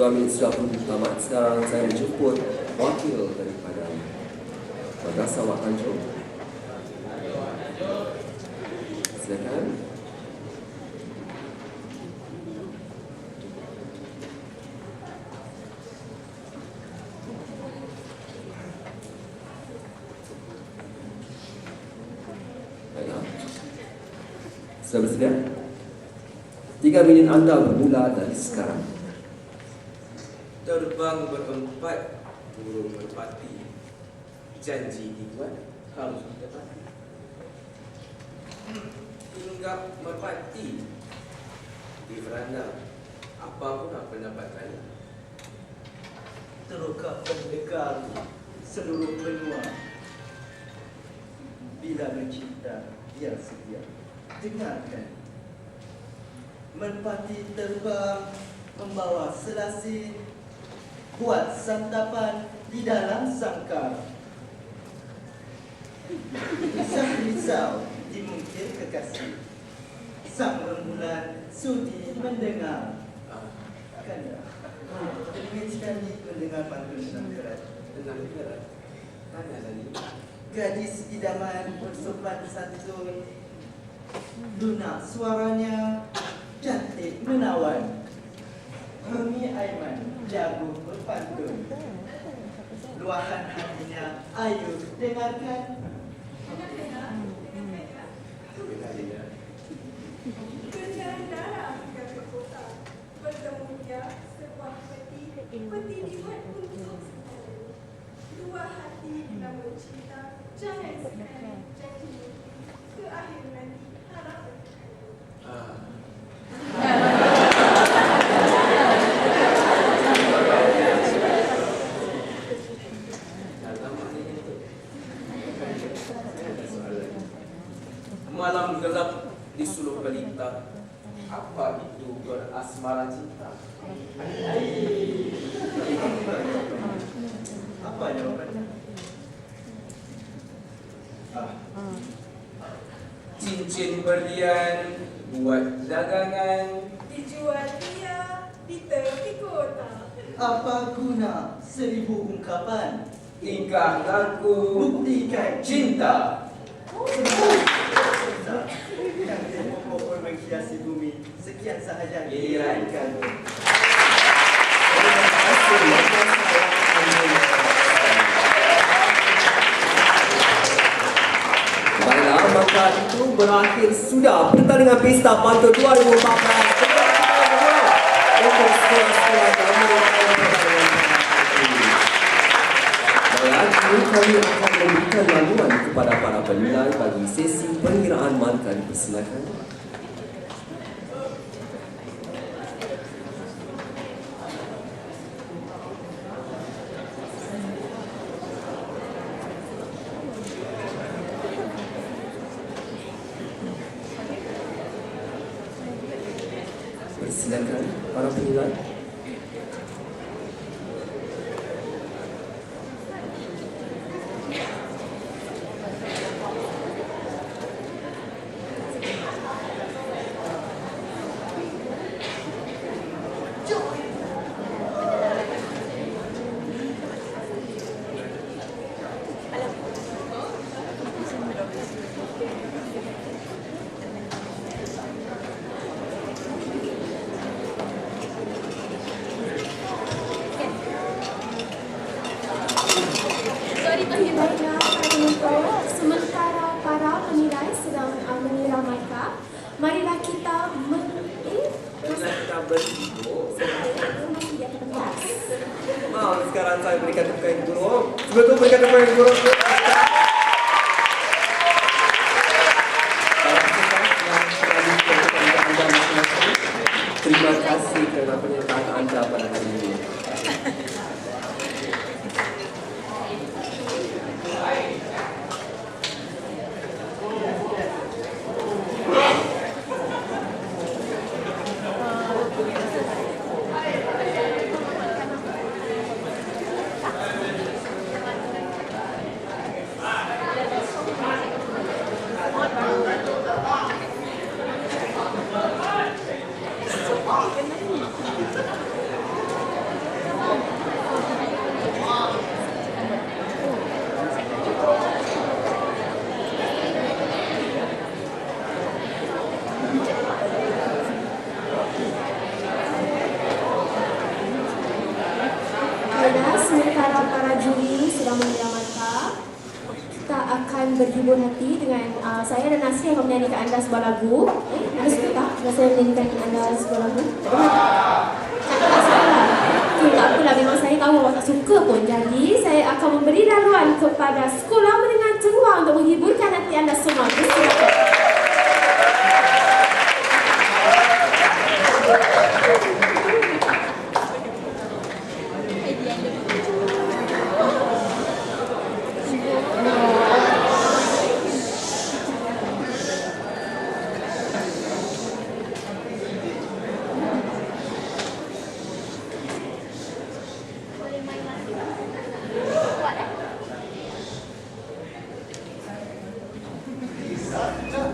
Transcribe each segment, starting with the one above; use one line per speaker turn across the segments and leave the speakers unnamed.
2 minit sudah pun tamat. Sekarang saya menjemput wakil daripada Madrasah Wak Tanjung. Silakan. Baiklah. Sudah bersedia? 3 minit anda bermula dari sekarang.
Terbang berempat, burung merpati. Janji dibuat harus ditepati. Hinggap merpati di veranda, apa pun pendapat anda.
Terukah pendekar seluruh benua. Bila mencinta, dia sedia. Dengarkan. Merpati terbang membawa selasih, buat santapan di dalam sangkar. Sang risau dimungkir kekasih. Sang rembulan sudi mendengar. Kan ya? Ingin sekali mendengar pantun tentang kerat.
Tentang kerat, tanya tadi.
Gadis idaman bersopan santun, lunak suaranya, cantik menawan. Umi Aiman jago berpantun, luahan hatinya ayo dengarkan.
Berjalan ke kota, bertemunya sebuah peti. Peti dibuat untuk sekali. Dua hati namun cinta, jangan sekali janji. Ke akhir nanti harap
Malam gelap di suluk pelita, apa itu berasmara cinta?
Apa jawabannya?
Cincin berlian buat dagangan,
dijual dia di tepi kota.
Apa guna 1000 ungkapan?
tingkah laku
Buktikan
cinta.
yang terpokok menghiasi bumi. Sekian sahaja
Giliran
kami.
Baiklah, maka itu berakhir sudah pertandingan pesta pantun 2014. Untuk sekolah-sekolah kami. Baiklah, kini kami akan memberikan laluan kepada para penilai bagi sesi pengiraan markah. Dipersilakan. Persilakan para penilai.
Baiklah, para penonton, sementara para penilai sedang mengira markah, marilah kita masih di atas pentas.
Sekarang saya berikan tepuk tangan guru. Sebelum itu berikan tepuk tangan guru. Terima kasih kerana penyertaan anda pada hari ini.
juri sedang mengira markah. Kita akan berhibur hati dengan saya dan Nasri akan menyanyikan anda sebuah lagu. Anda suka tak? Bila saya menyanyikan anda sebuah lagu? Tak salah. Okay, tak apalah, memang saya tahu awak tak suka pun. Jadi saya akan memberi laluan kepada Sekolah Menengah Ceruang untuk menghiburkan hati anda semua. Silakan.
Satu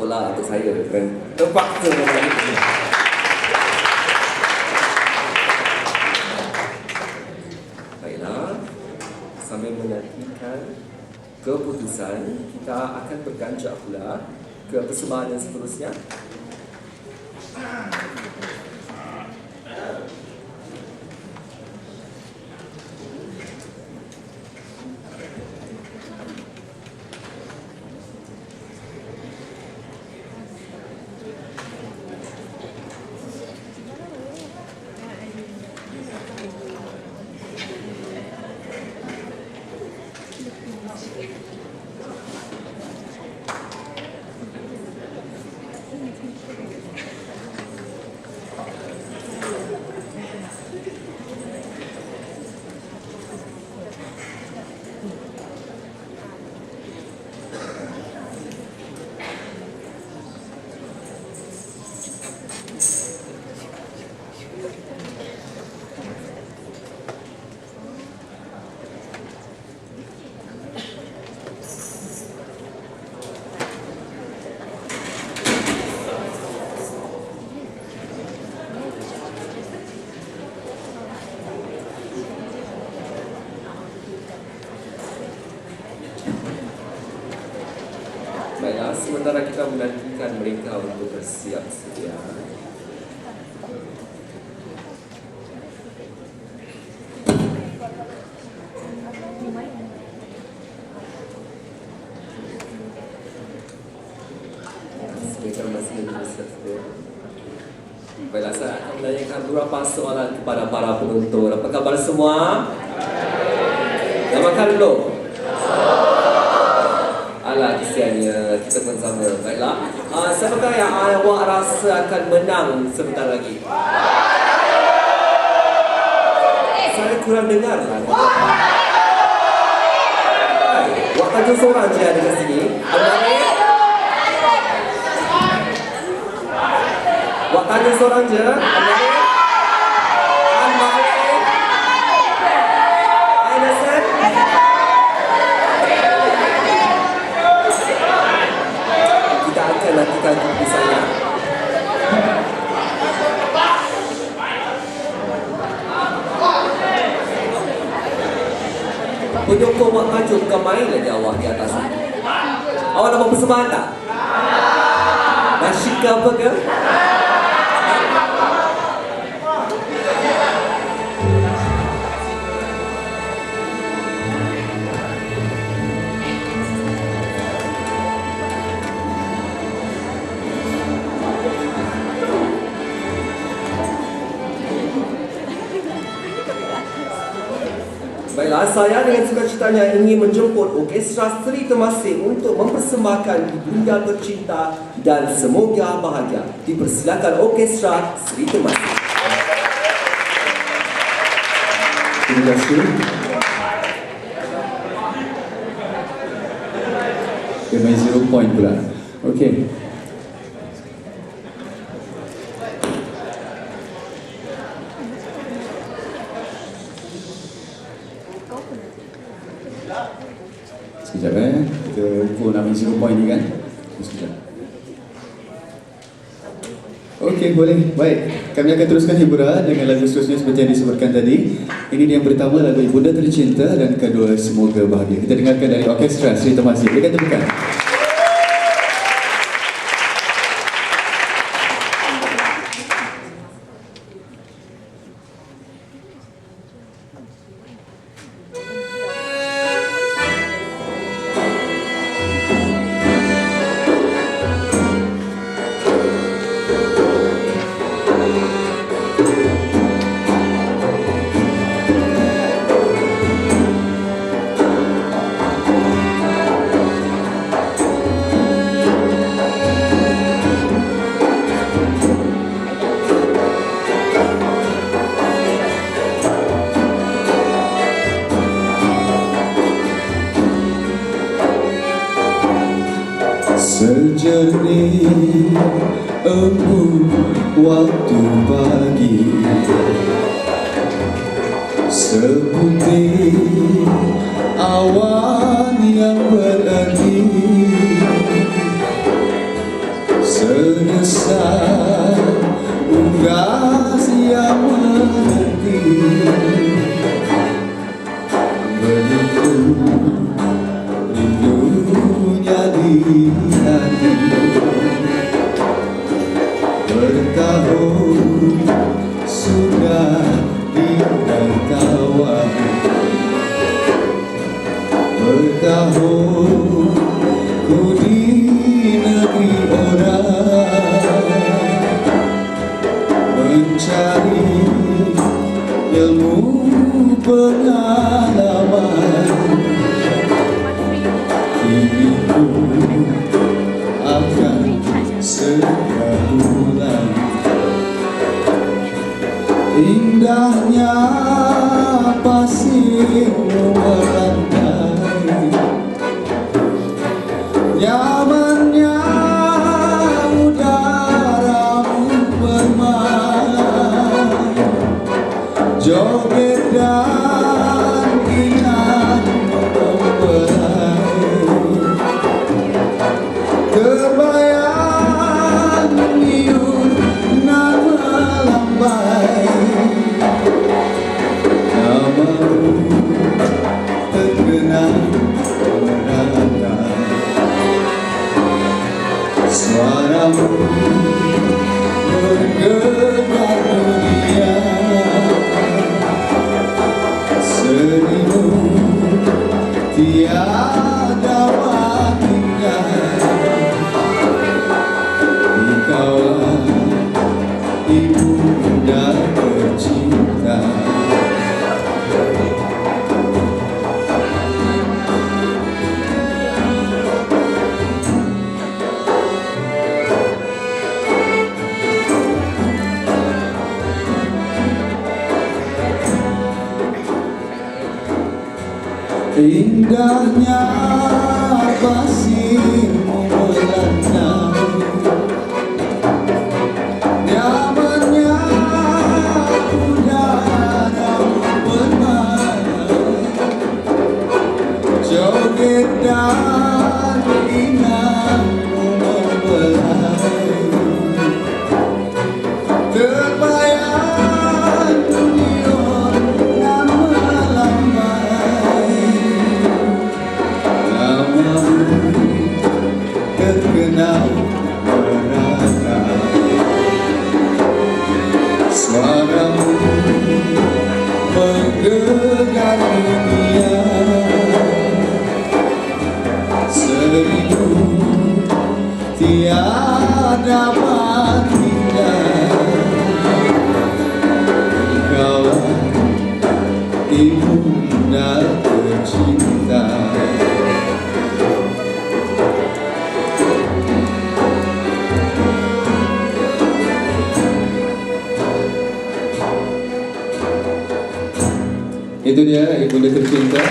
sekolah untuk saya kan. Terpaksa menjadi baiklah, sambil menantikan keputusan, kita akan berganjak pula ke persembahan yang seterusnya. Baiklah, sementara kita menantikan mereka untuk bersiap sedia. Mereka masih bersiap sedia. Baiklah, saya akan menanyakan beberapa soalan kepada para penonton. Apa khabar semua? Dah makan belum? Alah, kesiannya kita bersama. Baiklah, siapakah yang awak rasa akan menang sebentar lagi? Saya kurang dengar lah. Awak tajuk seorang je ada kat sini. Abang-abang, awak tajuk seorang je. Abang-abang, nantikan keputusannya. Penyokong Wak Tajuk bukan main lagi awak di atas. Awak nak buat persembahan tak? Nasyid ke apa ke? Baiklah, saya dengan sukacitanya ingin menjemput Orkestra Seri Temasek untuk mempersembahkan Ibunda Tercinta dan Semoga Bahagia. Dipersilakan Orkestra Seri Temasek.
Terima kasih. Dia main 0 point pula. Okey. Sekejap kita ukur nak main 0 point ni kan. Sekejap. Okey, boleh. Baik, kami akan teruskan hiburan dengan lagu seterusnya seperti yang disebutkan tadi. Ini yang pertama, lagu Ibunda Tercinta, dan kedua Semoga Bahagia. Kita dengarkan dari Orkestra Seri Temasek. Berikan tepukan. Sejernih embun waktu pagi, seputih awan yang berani, Selesai unggas yang mengerti rindunya di hati. Bertahun sudah ditertawa, bertahun ku di negeri orang mencari ilmu pengalaman. Hidupku akan segera pulang. Indahnya pasirmu melandai, nyamannya udaramu bermain, joget dan ingatmu membelai. Terbayang niur nan melambai, namamu terkenang merata, suaramu bergegar dunia. Seribu tiada tinggal di kawan ibunda tercinta. Indahnya pasirmu melandai, nyamannya udaramu bermain, joget dan ingatmu membelai. Terbayang neon nan melambai, namamu terkenal merata, suaramu menggegar dunia. Seribu tiada tinggal di kawan ibunda tercinta. Itu dia ibunda tercinta.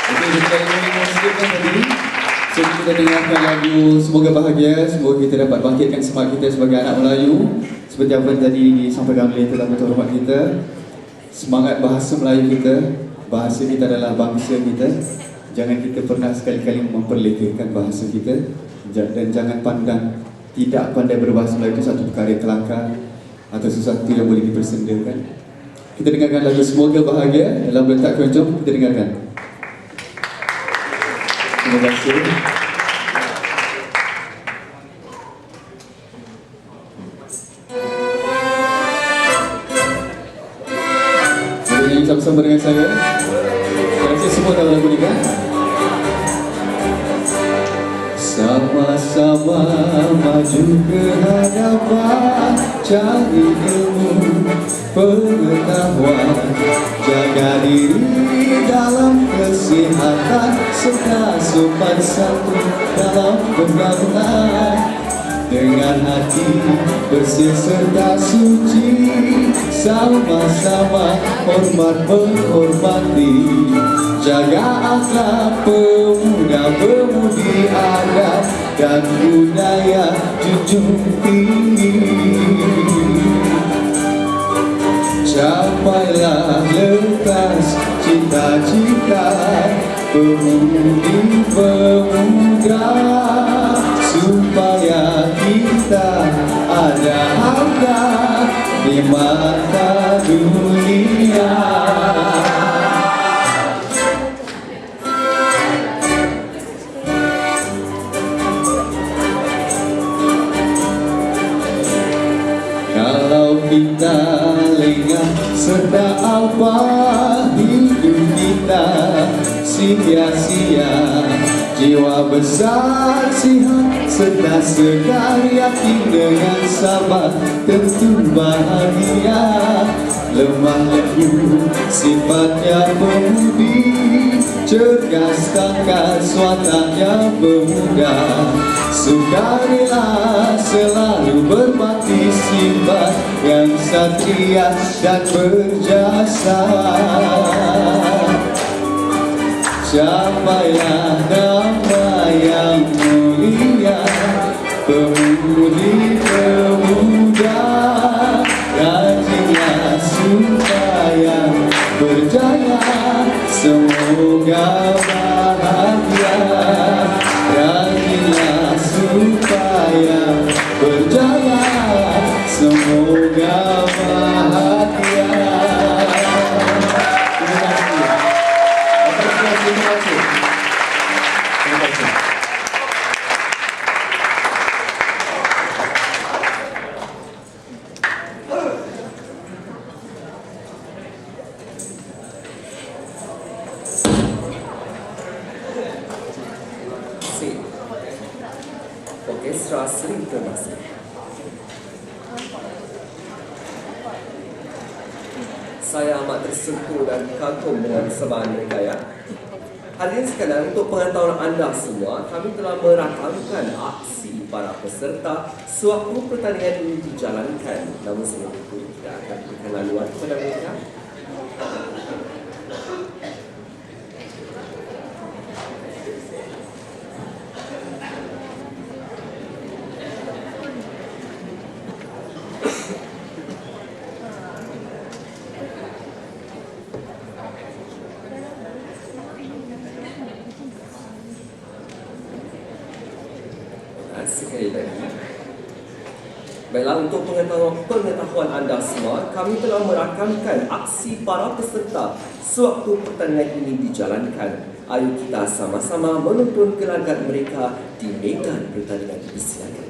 Itu kita ingin sedikit tadi. Sebelum kita dengarkan lagu Semoga Bahagia, semoga kita dapat bangkitkan semangat kita sebagai anak Melayu. Seperti apa yang tadi disampaikan oleh tetamu terhormat kita, semangat bahasa Melayu kita, bahasa kita adalah bangsa kita. Jangan kita pernah sekali-kali memperlekehkan bahasa kita, dan jangan pandang tidak pandai berbahasa Melayu itu satu perkara yang kelakar atau sesuatu yang boleh dipersendakan. Kita dengarkan lagu Semoga Bahagia dalam letak keroncong. Kita dengarkan. Terima kasih. Mari nyanyi sama-sama dengan saya. Terima kasih semua dalam lagu ini kan. Sama-sama maju ke hadapan, cari ilmu pengetahuan, jaga diri dalam kesehatan, serta sopan santun dalam pergaulan. Dengan hati bersih serta suci, sama-sama hormat menghormati, jaga akhlak pemuda-pemudi, adat dan budaya junjung tinggi. Capailah lekas cita-cita pemudi-pemuda, supaya mata dunia. Kalau kita lengah serta apa hidup kita sia-sia. Jiwa besar sihat serta segar yakin dengan sabar tentu bahagia. Lemah lembut sifatnya pemudi, cergas tangkas wataknya pemuda. Sukarela selalu berbakti sifat yang satria dan berjasa. Capailah nama yang mulia, pemudi pemuda. Rajinlah supaya berjaya, semoga bahagia. Rajinlah supaya berjaya, semoga bahagia. Terima kasih. Terima kasih.
Orkestra Sri Termasih. Saya amat tersentuh dan kagum dengan persembahan mereka ya. Hadirin sekalian, untuk pengetahuan anda semua, kami telah merakamkan aksi para peserta sewaktu pertandingan ini dijalankan. Namun sebelum itu, kita akan berikan laluan kepada mereka. Sekali lagi. Baiklah, untuk pengetahuan anda semua, kami telah merakamkan aksi para peserta sewaktu pertandingan ini dijalankan. Ayo kita sama-sama menonton gelagat mereka di medan pertandingan disiarkan.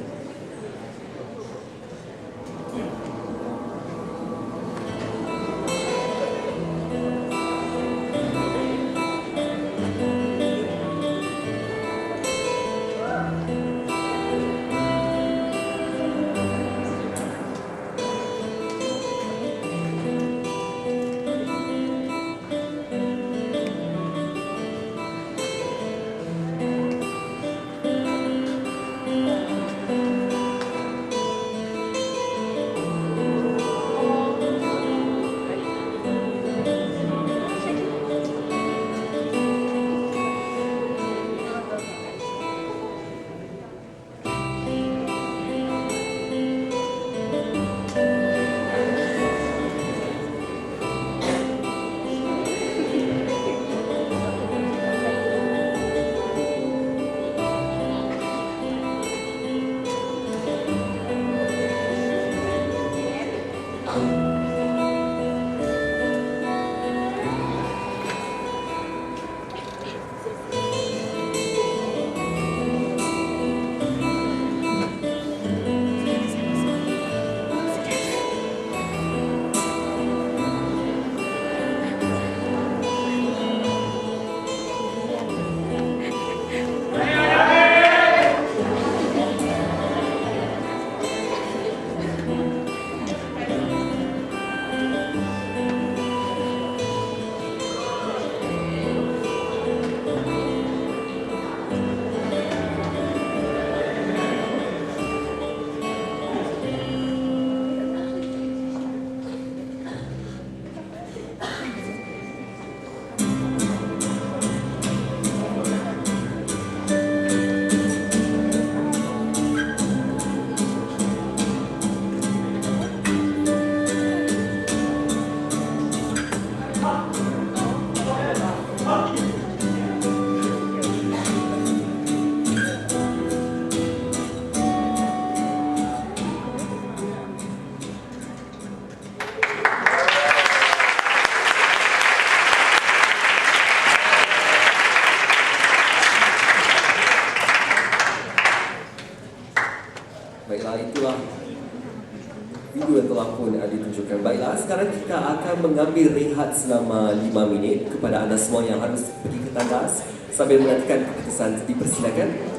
sekarang kita akan mengambil rehat selama 5 minit kepada anda semua yang harus pergi ke tandas sambil menantikan keputusan. Dipersilakan.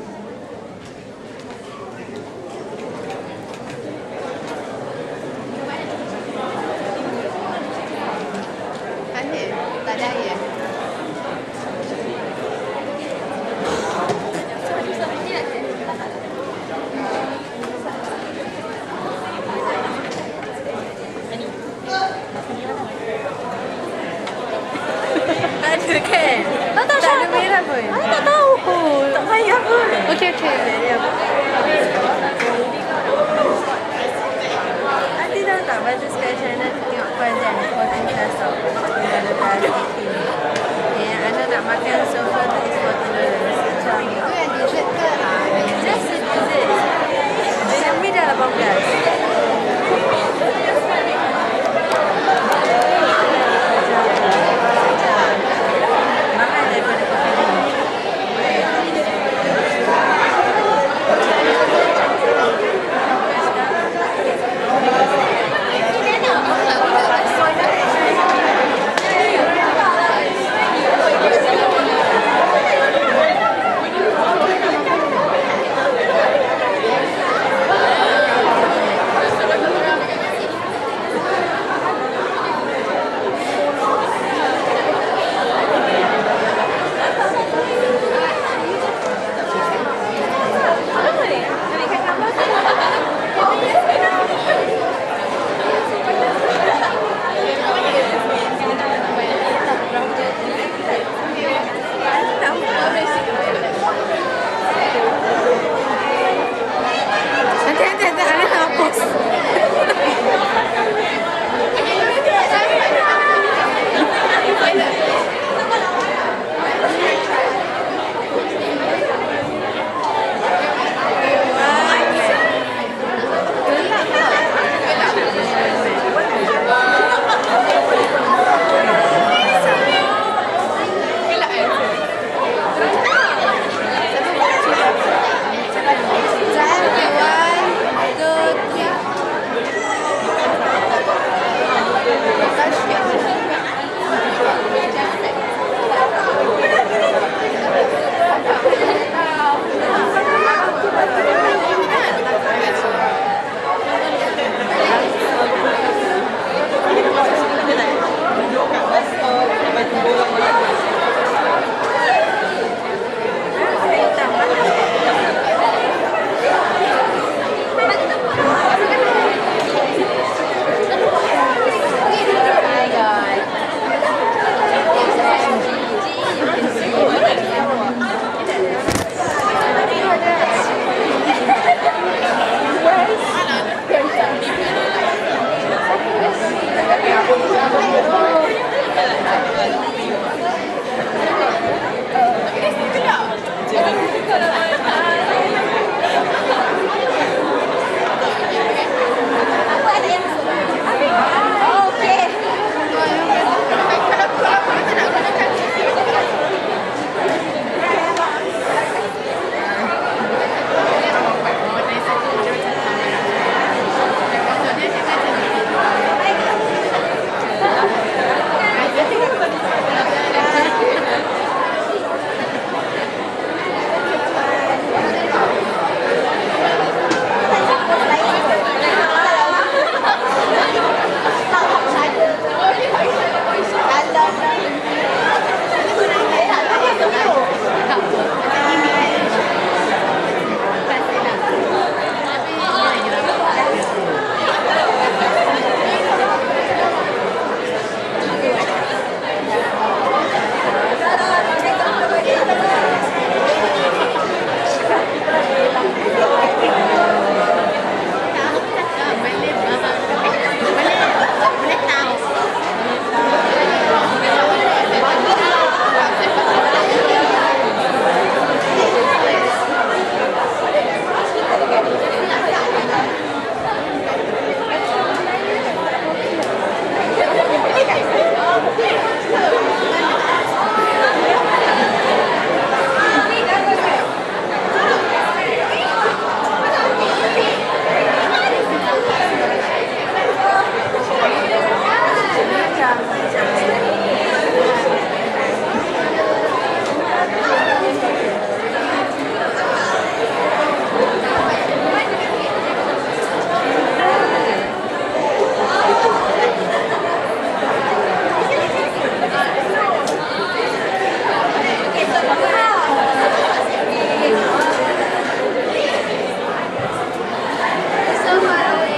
Tak ada air. Ada kan? Tak ada merah pun. Tak tahu pun. Tak payah pun. Okey. Nanti tahu tak baju sekarang China tengok Kuantan 14 plus tau. Ada plus 18. Yang anda nak makan sofa tu is $14. Macam itu yang dessert ke? Just a dessert. Dengan mi dah 18. Mahal daripada kopi ni. Soalnya jam macam so far away.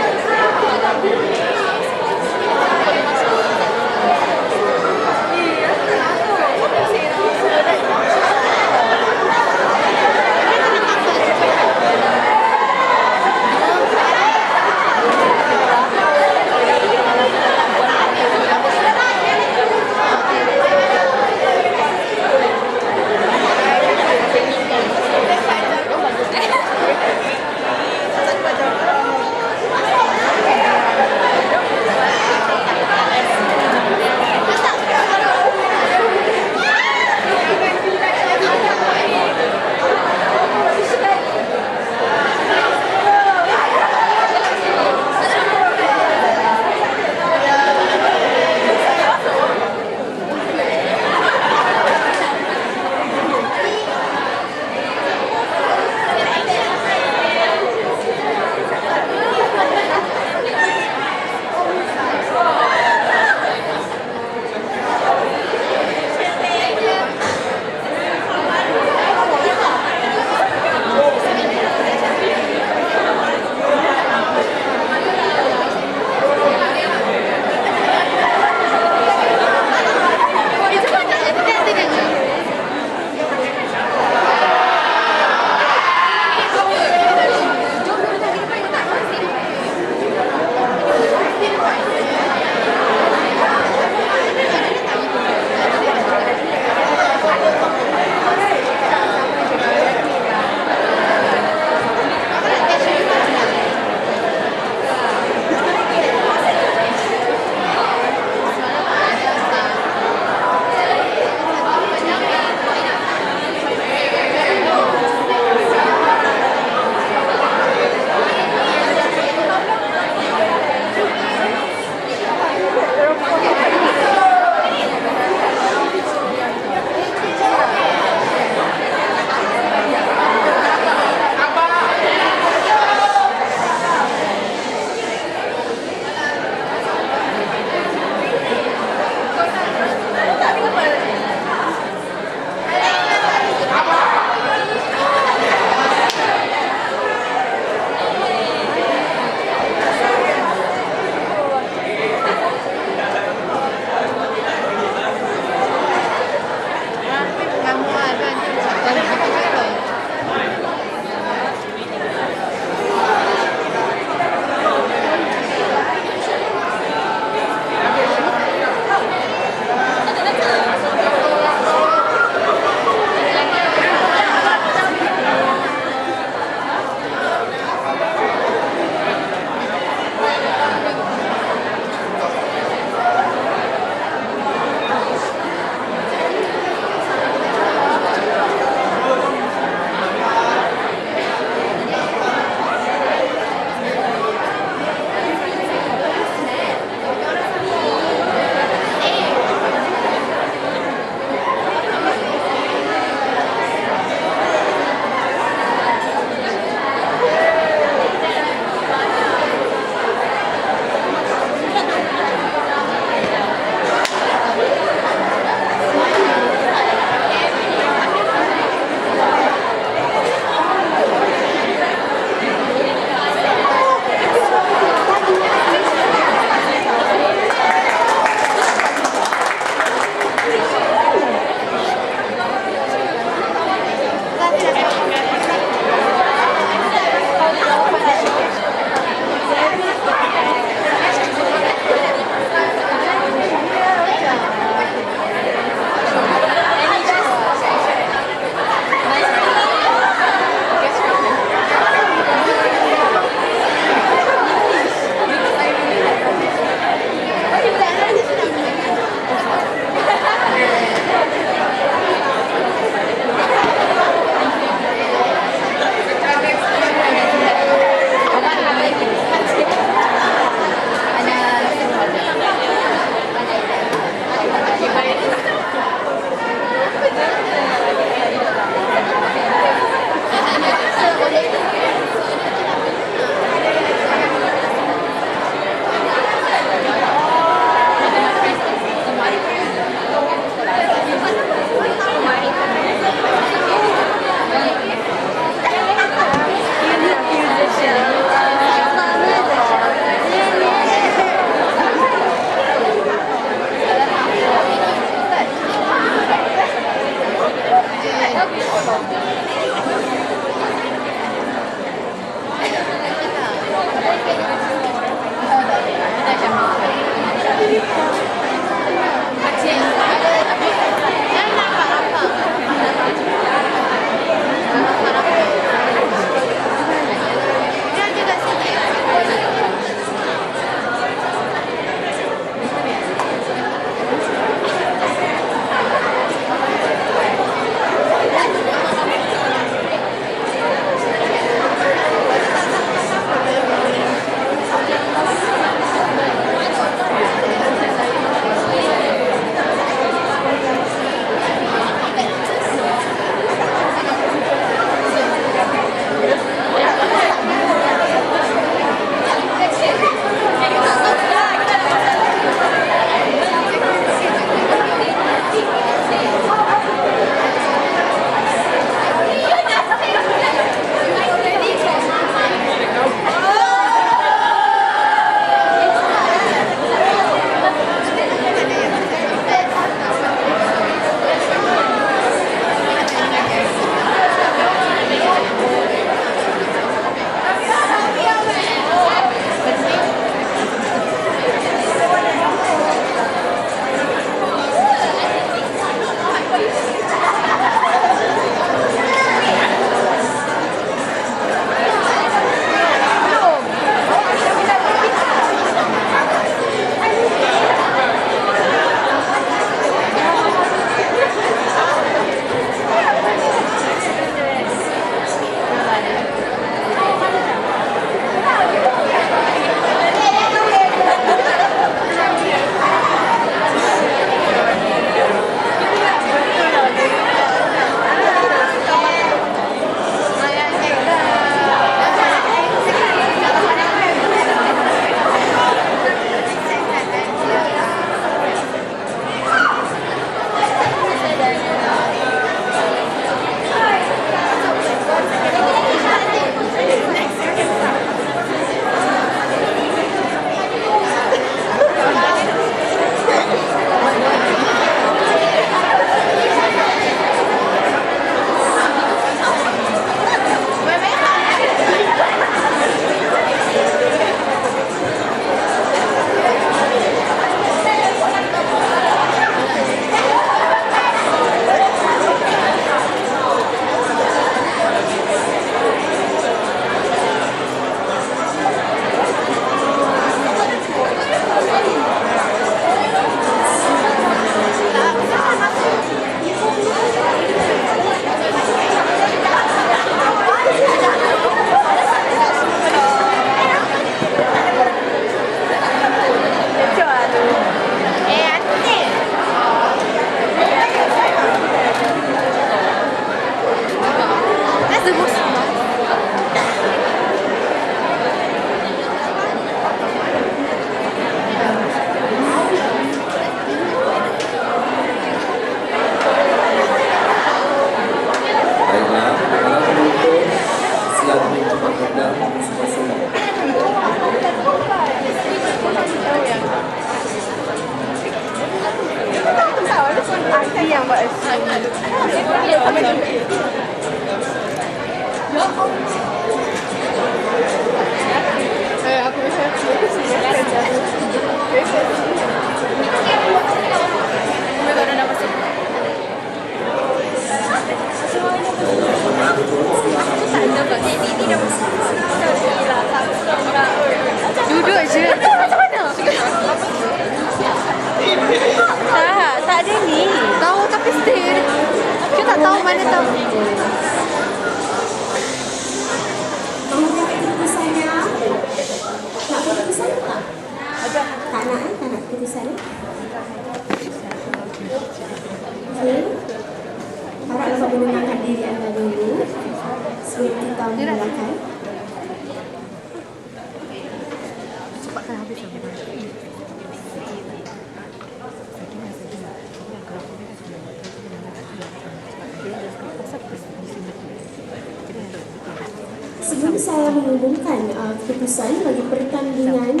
saya mengumumkan keputusan bagi pertandingan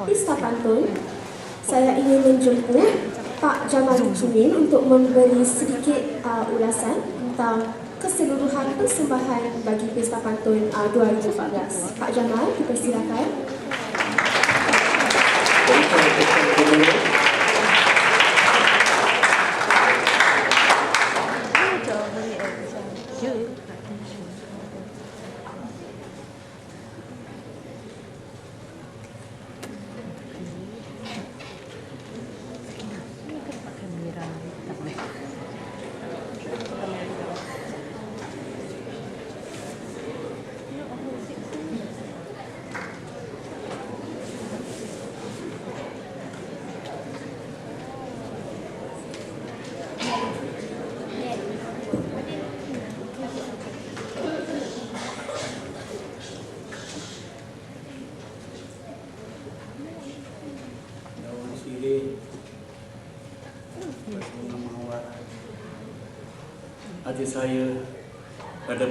pesta pantun. Saya ingin menjemput Pak Jamal Jumin untuk memberi sedikit ulasan tentang keseluruhan persembahan bagi pesta pantun 2014. Pak Jamal, dipersilakan.
Hati saya pada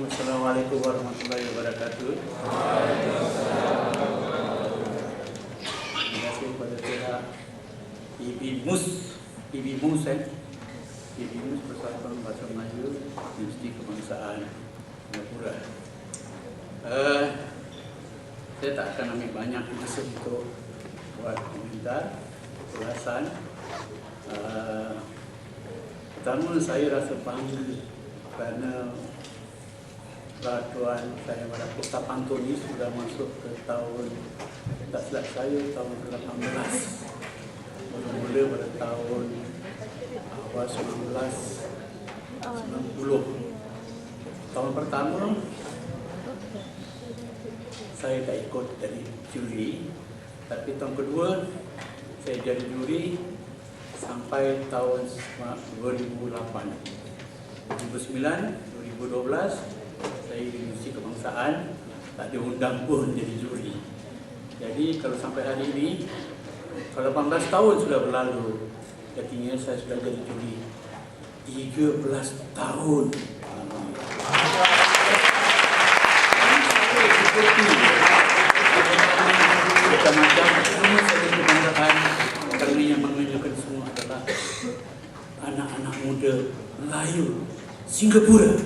Assalamualaikum warahmatullahi wabarakatuh. Terima kasih kepada pihak IBMUS Persatuan Bahasa Melayu Universiti Kebangsaan Singapura. Saya tak akan ambil banyak masa untuk buat komentar, ulasan. Pertama, saya rasa bangga kerana peraturan saya pada pesta pantun ini sudah masuk ke tahun, tak silap saya, tahun ke-18. Mula-mula pada tahun awal 1990. Tahun pertama, saya tak ikut jadi juri, tapi tahun kedua, saya jadi juri sampai tahun 2008, 2009, 2012 saya di Universiti Kebangsaan tak diundang pun jadi juri. Jadi kalau sampai hari ini, kalau 18 tahun sudah berlalu, artinya saya sudah jadi juri 13 tahun. Macam-macam semua saya kebanggaan kerana yang menunjukkan semua adalah anak-anak muda Melayu Singapura.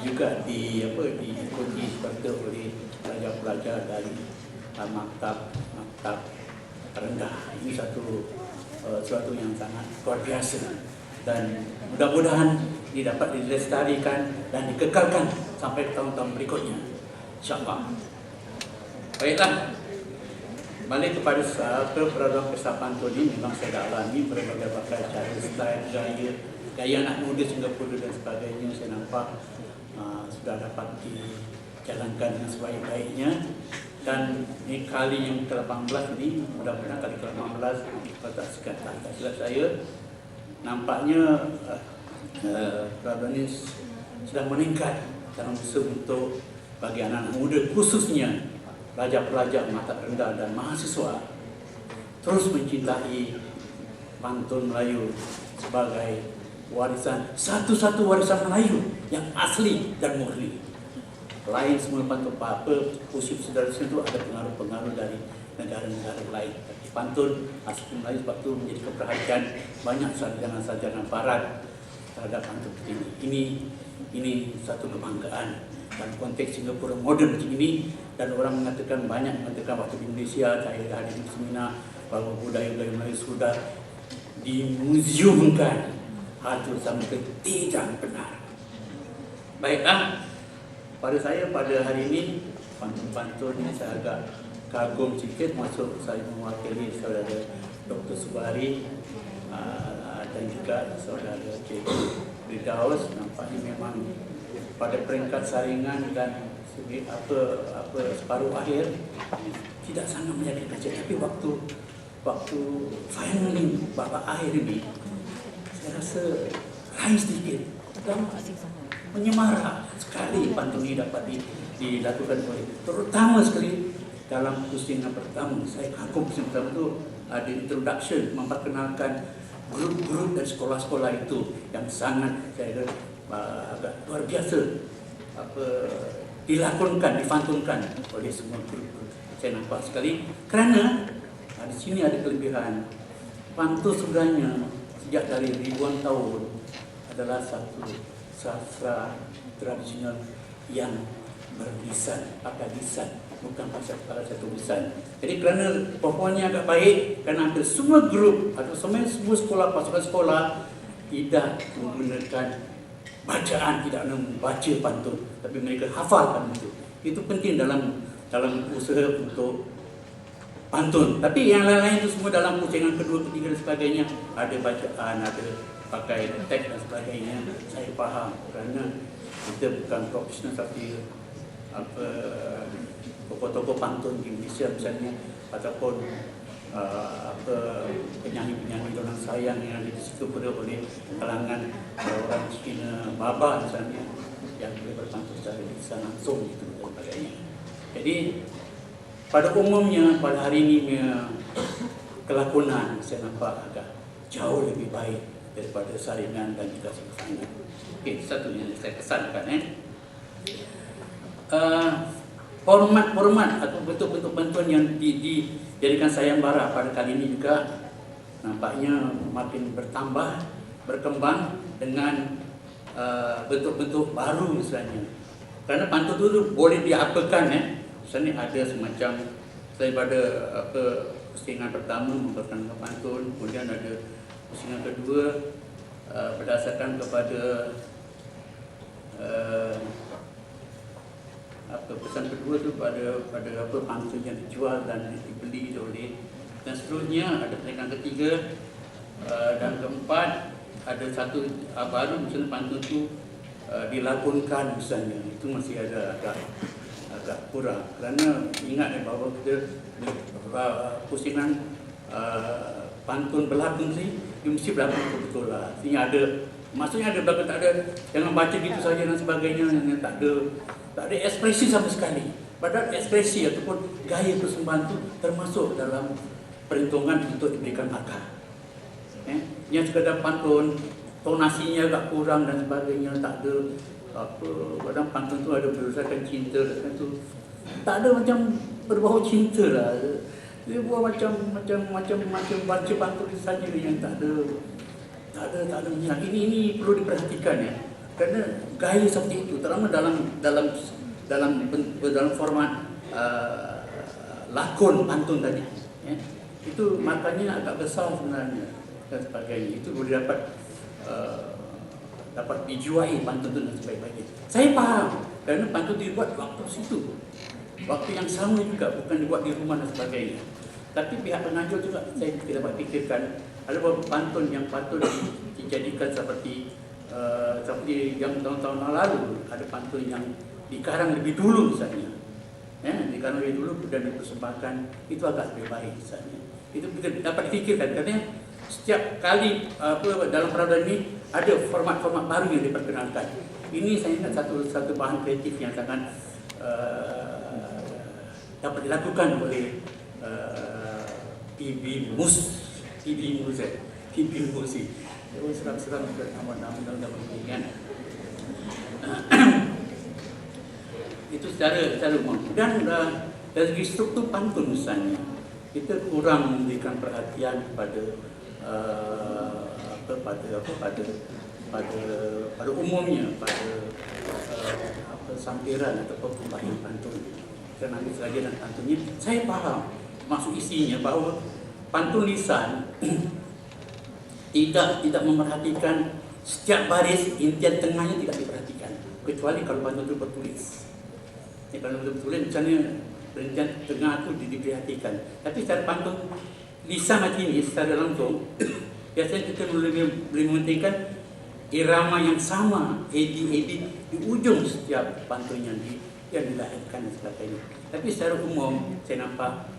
Juga diikuti serta oleh pelajar-pelajar dari maktab rendah. Ini suatu yang sangat luar biasa dan mudah-mudahan ini dapat dilestarikan dan dikekalkan sampai tahun-tahun berikutnya, insya-Allah. Baiklah, balik kepada peradaban pesta pantun ini, memang saya dah alami berbagai cara, style, gaya anak muda Singapura dan sebagainya. Saya nampak sudah dapat dijalankan dengan sebaik-baiknya. Dan ini kali yang ke-18 ini, mudah-mudahan kali ke-18 kalau tak silap saya, nampaknya peradaban ini sudah meningkat dalam usaha untuk bagi anak-anak muda, khususnya pelajar-pelajar mata rendah dan mahasiswa, terus mencintai pantun Melayu sebagai warisan, satu-satu warisan Melayu yang asli dan murni. Lain semua pantun apa, pusip saudara itu ada pengaruh-pengaruh dari negara-negara lain. Tapi pantun asli Melayu sebab itu menjadi keperhatian banyak sarjana-sarjana barat terhadap pantun ini. Ini satu kebanggaan dalam konteks Singapura moden macam ini, dan orang banyak mengatakan waktu di Malaysia saya dah hadir di seminar bahawa budaya-budaya Melayu sudah dimuseumkan. Hal itu sama tidak benar. Baiklah, pada saya pada hari ini pantun-pantun ini saya agak kagum sikit, masuk saya mewakili saudara Dr. Subari dan juga saudara Cik Ridaus. Nampaknya memang pada peringkat saringan dan separuh akhir tidak sangat menyakitkan, tapi waktu finally babak akhir ini saya rasa lain sedikit dan menyemarak sekali pantun ini dapat dilakukan oleh, terutama sekali dalam pusingan pertama. Saya kagum pusingan pertama itu ada introduction, memperkenalkan grup-grup dari sekolah-sekolah itu yang sangat saya kira agak luar biasa dilakonkan, difantunkan oleh semua grup-grup. Saya nampak sekali kerana di sini ada kelebihan. Pantun sebenarnya sejak dari ribuan tahun adalah satu sastra tradisional yang berlisan, pakai lisan, bukan pada satu lisan. Jadi kerana performanya agak baik, kerana hampir semua grup atau semua sekolah, pasukan sekolah tidak menggunakan bacaan, tidak membaca pantun, tapi mereka hafalkan itu. Itu penting dalam usaha untuk pantun. Tapi yang lain-lain itu semua dalam pusingan kedua, ketiga dan sebagainya, ada bacaan, ada pakai teks dan sebagainya. Saya faham kerana kita bukan profesional, tapi tokoh-tokoh pantun di Malaysia misalnya, ataupun penyanyi-penyanyi orang sayang yang disukai oleh kalangan orang Cina Baba misalnya, yang boleh berpantun secara lisan langsung itu dan sebagainya. Jadi pada umumnya pada hari ini kelakonan saya nampak agak jauh lebih baik daripada saringan dan juga pasangan. Okey, satu yang saya kesankan format atau bentuk-bentuk pantun yang dijadikan sayembara pada kali ini juga nampaknya makin bertambah, berkembang dengan bentuk-bentuk baru misalnya. Kerana pantun itu boleh diapakan misalnya ada semacam daripada pusingan pertama memperkenalkan pantun, kemudian ada pusingan kedua berdasarkan kepada pesan kedua tu pada pantun yang dijual dan dibeli oleh, dan seterusnya ada pusingan ketiga dan keempat ada satu baru misalnya pantun tu dilakonkan misalnya. Itu masih ada agak kurang kerana ingat bahawa kita pusingan pantun berlakon ni dia mesti berlakon betul lah. Artinya ada, maksudnya ada berlakon, tak ada jangan baca gitu saja dan sebagainya yang tak ada ekspresi sama sekali. Padahal ekspresi ataupun gaya persembahan itu termasuk dalam perhitungan untuk diberikan akar. Yang sekadar pantun tonasinya agak kurang dan sebagainya, tak ada kadang pantun tu ada berdasarkan cinta dan tu tak ada macam berbau cinta lah. Dia buat macam baca pantun saja yang tak ada minat. Ini perlu diperhatikan kerana gaya seperti itu terutama dalam format lakon pantun tadi itu makanya agak besar sebenarnya dan sebagainya. Itu boleh dapat dijuai pantun itu dan sebaik-baiknya. Saya faham kerana pantun dibuat waktu situ, waktu yang sama juga, bukan dibuat di rumah dan sebagainya. Tapi pihak pengajar juga saya tidak dapat fikirkan ada beberapa pantun yang patut dijadikan seperti yang tahun-tahun lalu ada pantun yang dikarang lebih dulu misalnya, dikarang lebih dulu dan dipersembahkan, itu agak lebih baik misalnya. Itu dapat difikirkan kerana setiap kali dalam peradaban ini ada format-format baru yang diperkenalkan. Ini saya ingat satu bahan kreatif yang sangat dapat dilakukan oleh PB Musi. Seram-seram nama-nama pengingat. Itu secara umum. Dan dari segi struktur pantun misalnya, kita kurang memberikan perhatian pada umumnya pada sampiran ataupun pembahasan pantun. Kerana ambil saja dan pantunnya, saya faham maksud isinya bahawa pantun lisan tidak memerhatikan setiap baris, intian tengahnya tidak diperhatikan, kecuali kalau pantun itu bertulis. Kalau bertulis misalnya rincian tengah itu diperhatikan. Tapi secara pantun lisan macam ini secara langsung biasanya kita boleh mementingkan irama yang sama, AD di ujung setiap pantun yang dilahirkan dan sebagainya. Tapi secara umum saya nampak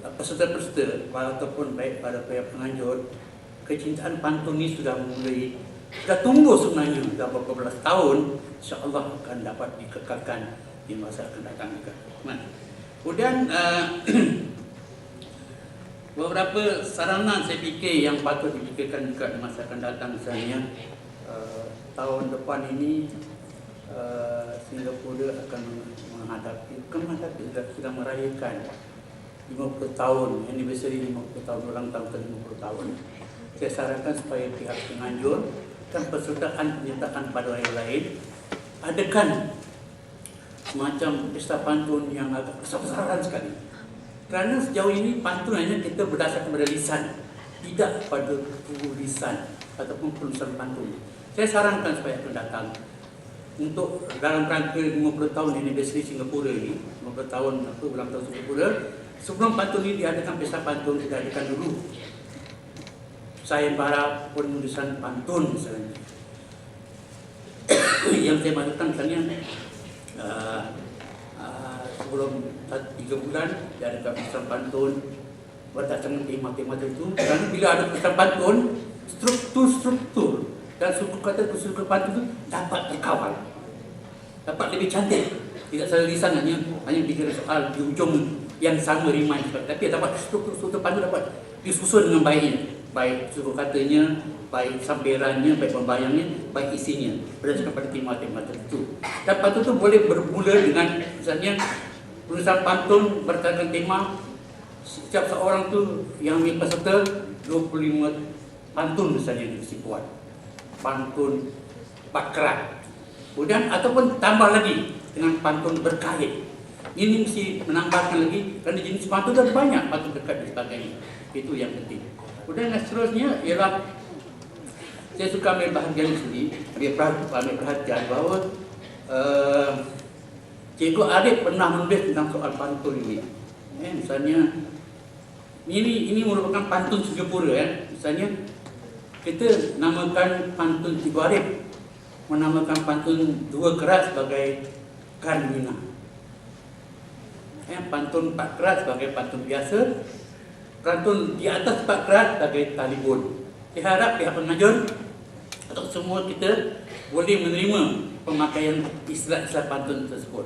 peserta-peserta ataupun baik pada pihak penganjur, kecintaan pantun ini sudah tumbuh sebenarnya sudah beberapa belas tahun, insya-Allah akan dapat dikekalkan di masa akan datang juga. Kemudian beberapa saranan saya fikir yang patut dipikirkan juga di masa akan datang. Misalnya tahun depan ini Singapura akan sudah merayakan 50 tahun, anniversary 50 tahun, ulang tahun ke 50 tahun. Saya sarankan supaya pihak penganjur dan persaudaraan penyertaan pada orang lain adakan semacam pesta pantun yang agak besar-besaran sekali. Kerana sejauh ini pantun hanya kita berdasarkan pada lisan, tidak pada tulisan ataupun penulisan pantun. Saya sarankan supaya akan datang untuk dalam rangka 50 tahun anniversary Singapura ini, 50 tahun ulang tahun Singapura, sebelum pantun ini diadakan pesta pantun, kita adakan dulu sayembara penulisan pantun misalnya. Yang saya maksudkan misalnya sebelum 3 bulan diadakan pesta pantun berdasarkan tema-tema tertentu. Kerana bila ada pesta pantun, struktur dan suku kata struktur pantun itu dapat terkawal, dapat lebih cantik. Tidak salah lisan hanya pikir soal di ujung yang sama rimai, tapi dapat struktur pantun dapat disusun dengan baik suku katanya, baik sampirannya, baik pembayangnya, baik isinya berdasarkan pada tema-tema tertentu. Dan pantun itu boleh bermula dengan misalnya penulisan pantun berdasarkan tema. Setiap seorang tu yang ambil peserta 25 pantun misalnya dibuat, pantun bakrat. Kemudian ataupun tambah lagi dengan pantun berkait. Ini mesti menambahkan lagi kerana jenis pantun ada banyak, pantun berkait dan sebagainya. Itu yang penting. Kemudian yang seterusnya ialah saya suka ambil bahagian sini, ambil perhatian bahawa Cikgu Arif pernah menulis tentang soal pantun ini. Misalnya ini merupakan pantun Singapura ya. Misalnya kita namakan pantun Cikgu Arif, menamakan pantun 2 keras sebagai Karmina. Pantun 4 keras sebagai pantun biasa, pantun di atas 4 keras sebagai talibun. Saya harap pihak pengajar atau semua kita boleh menerima pemakaian istilah-istilah pantun tersebut.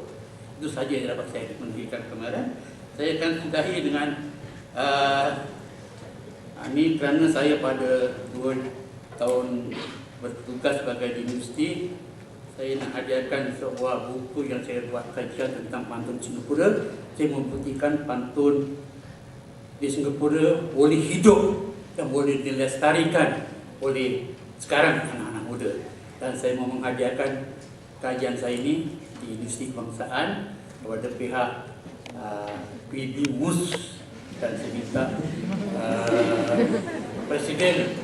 Itu saja yang dapat saya memberikan kemarin. Saya akan sudahi dengan ini kerana saya pada 2 tahun bertugas sebagai di universiti, saya nak ajarkan sebuah buku yang saya buat kajian tentang pantun Singapura. Saya membuktikan pantun di Singapura boleh hidup dan boleh dilestarikan oleh sekarang anak-anak muda. Dan saya mau menghadiahkan kajian saya ini di Universiti Kebangsaan kepada pihak PB MUS, dan saya minta Presiden